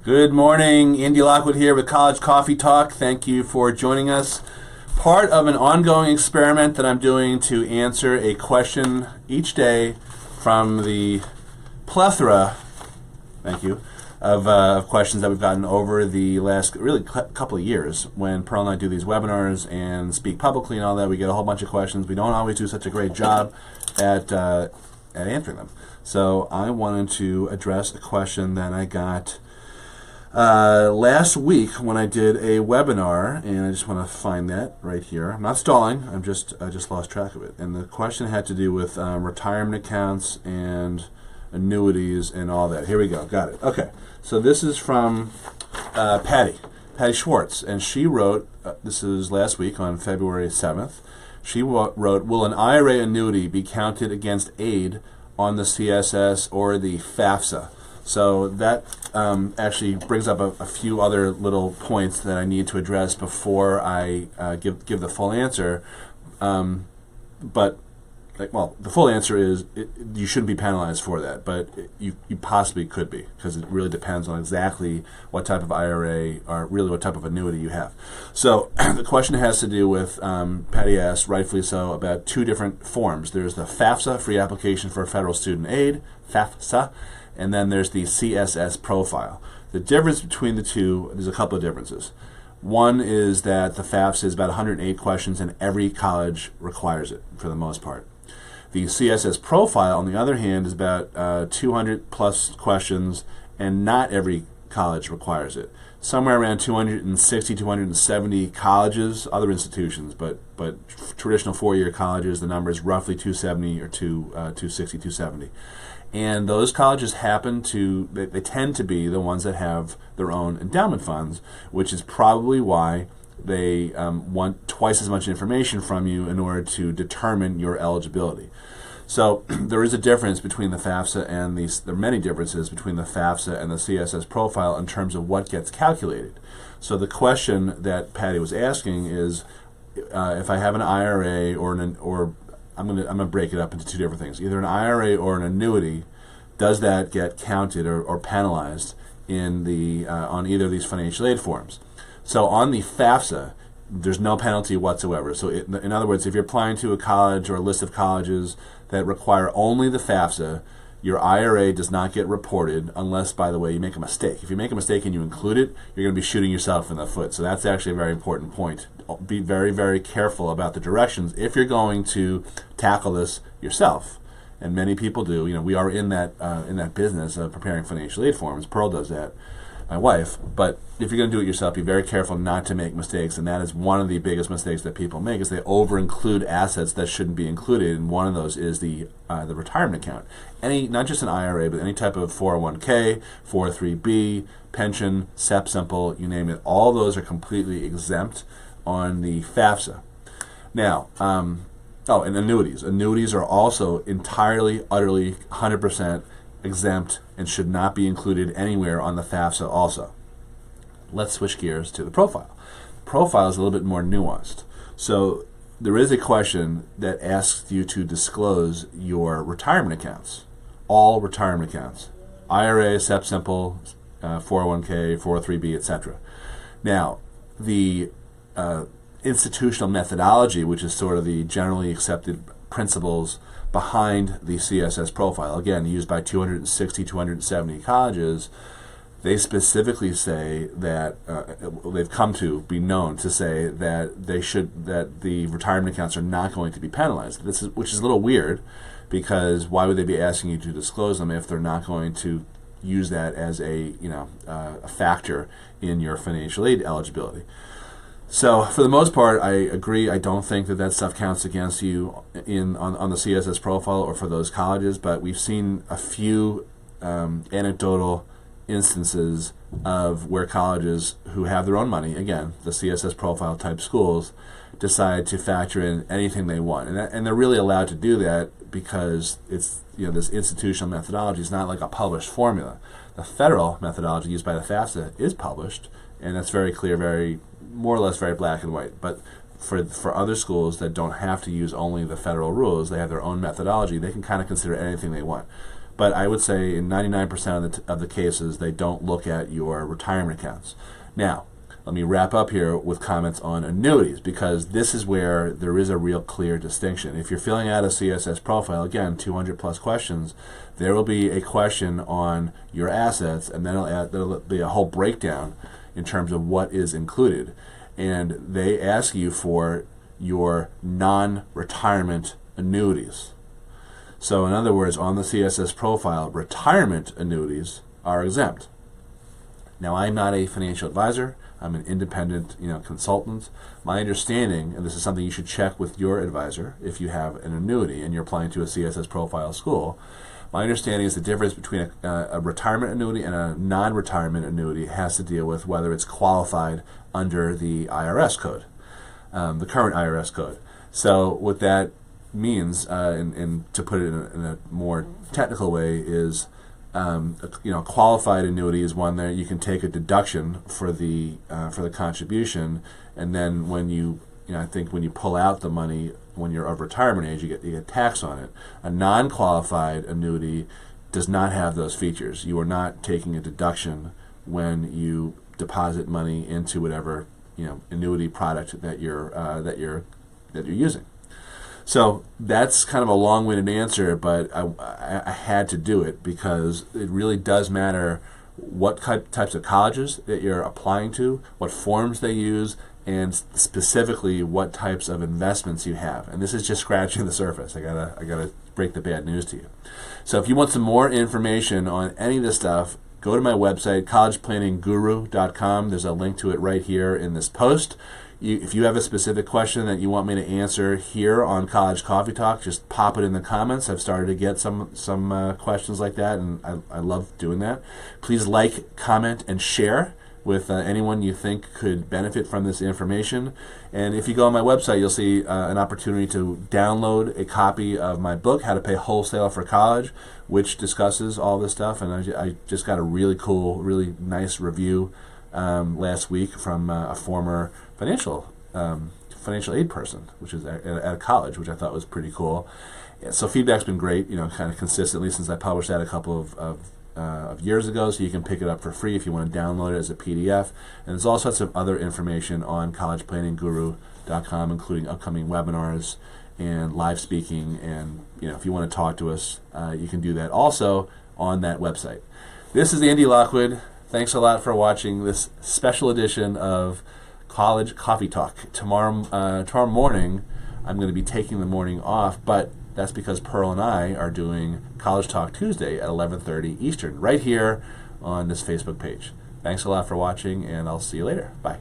Good morning, Andy Lockwood here with College Coffee Talk. Thank you for joining us. Part of an ongoing experiment that I'm doing to answer a question each day from the plethora, thank you, of questions that we've gotten over the last really couple of years. When Pearl and I do these webinars and speak publicly and all that, we get a whole bunch of questions. We don't always do such a great job at answering them. So I wanted to address a question that I got last week when I did a webinar, and I just want to find that right here. I'm not stalling. I just lost track of it. And the question had to do with retirement accounts and annuities and all that. Here we go. Got it. Okay. So this is from Patty Schwartz, and she wrote. This is last week on February 7th. She wrote, "Will an IRA annuity be counted against aid on the CSS or the FAFSA?" So that actually brings up a few other little points that I need to address before I give the full answer. The full answer is you shouldn't be penalized for that, but you possibly could be, because it really depends on exactly what type of IRA or really what type of annuity you have. So the question has to do with, Patty asked, rightfully so, about two different forms. There's the FAFSA, Free Application for Federal Student Aid, FAFSA, and then there's the CSS profile. The difference between the two, there's a couple of differences. One is that the FAFSA is about 108 questions, and every college requires it for the most part. The CSS profile, on the other hand, is about 200 plus questions, and not every college requires it. Somewhere around 260, 270 colleges, other institutions, but traditional four-year colleges, the number is roughly 270 or 260, 270. And those colleges they tend to be the ones that have their own endowment funds, which is probably why they want twice as much information from you in order to determine your eligibility. So there is a difference between the FAFSA and there are many differences between the FAFSA and the CSS profile in terms of what gets calculated. So the question that Patty was asking is, if I have an IRA or I'm gonna break it up into two different things. Either an IRA or an annuity, does that get counted or penalized in on either of these financial aid forms? So on the FAFSA, there's no penalty whatsoever. So in other words, if you're applying to a college or a list of colleges that require only the FAFSA, your IRA does not get reported unless, by the way, you make a mistake. If you make a mistake and you include it, you're going to be shooting yourself in the foot. So that's actually a very important point. Be very, very careful about the directions if you're going to tackle this yourself. And many people do. We are in that business of preparing financial aid forms. Pearl does that, my wife. But if you're going to do it yourself, be very careful not to make mistakes. And that is one of the biggest mistakes that people make, is they over-include assets that shouldn't be included. And one of those is the retirement account. Not just an IRA, but any type of 401k, 403b, pension, SEP simple, you name it. All those are completely exempt on the FAFSA. Now, and annuities. Annuities are also entirely, utterly, 100% exempt and should not be included anywhere on the FAFSA also. Let's switch gears to the profile. Profile is a little bit more nuanced. So there is a question that asks you to disclose your retirement accounts, all retirement accounts, IRA, SEP simple, 401k, 403b, etc. Now, the institutional methodology, which is sort of the generally accepted principles behind the CSS profile, again, used by 260, 270 colleges, they specifically say that they've come to be known to say that the retirement accounts are not going to be penalized. Which is a little weird, because why would they be asking you to disclose them if they're not going to use that as a factor in your financial aid eligibility? So for the most part, I agree. I don't think that stuff counts against you on the CSS profile or for those colleges, but we've seen a few anecdotal instances of where colleges who have their own money, again, the CSS profile type schools, decide to factor in anything they want. And they're really allowed to do that because it's this institutional methodology is not like a published formula. The federal methodology used by the FAFSA is published, and that's very clear, more or less very black and white. But for other schools that don't have to use only the federal rules, they have their own methodology, they can kind of consider anything they want. But I would say in 99% of the cases, they don't look at your retirement accounts. Now, let me wrap up here with comments on annuities, because this is where there is a real clear distinction. If you're filling out a CSS profile, again, 200 plus questions, there will be a question on your assets, and then there'll be a whole breakdown in terms of what is included. And they ask you for your non-retirement annuities. So in other words, on the CSS profile, retirement annuities are exempt. Now, I'm not a financial advisor. I'm an independent, consultant. My understanding, and this is something you should check with your advisor if you have an annuity and you're applying to a CSS profile school, my understanding is the difference between a retirement annuity and a non-retirement annuity has to deal with whether it's qualified under the IRS code, the current IRS code. So what that means, and to put it in a more technical way, is a qualified annuity is one that you can take a deduction for the contribution, and then when I think when you pull out the money when you're of retirement age, you get tax on it. A non-qualified annuity does not have those features. You are not taking a deduction when you deposit money into whatever annuity product that you're using. So that's kind of a long-winded answer, but I had to do it because it really does matter what types of colleges that you're applying to, what forms they use, and specifically what types of investments you have. And this is just scratching the surface. I gotta break the bad news to you. So if you want some more information on any of this stuff, go to my website, collegeplanningGuru.com. There's a link to it right here in this post. If you have a specific question that you want me to answer here on College Coffee Talk, just pop it in the comments. I've started to get some questions like that, and I love doing that. Please like, comment, and share with anyone you think could benefit from this information. And if you go on my website, you'll see an opportunity to download a copy of my book, How to Pay Wholesale for College, which discusses all this stuff. And I just got a really cool, really nice review last week from a former financial aid person, which is at a college, which I thought was pretty cool. Yeah, so feedback's been great, kind of consistently since I published that a couple of years ago, so you can pick it up for free if you want to download it as a PDF. And there's all sorts of other information on collegeplanningGuru.com, including upcoming webinars and live speaking. And if you want to talk to us, you can do that also on that website. This is Andy Lockwood. Thanks a lot for watching this special edition of College Coffee Talk. Tomorrow morning, I'm going to be taking the morning off, but that's because Pearl and I are doing College Talk Tuesday at 11:30 Eastern, right here on this Facebook page. Thanks a lot for watching, and I'll see you later. Bye.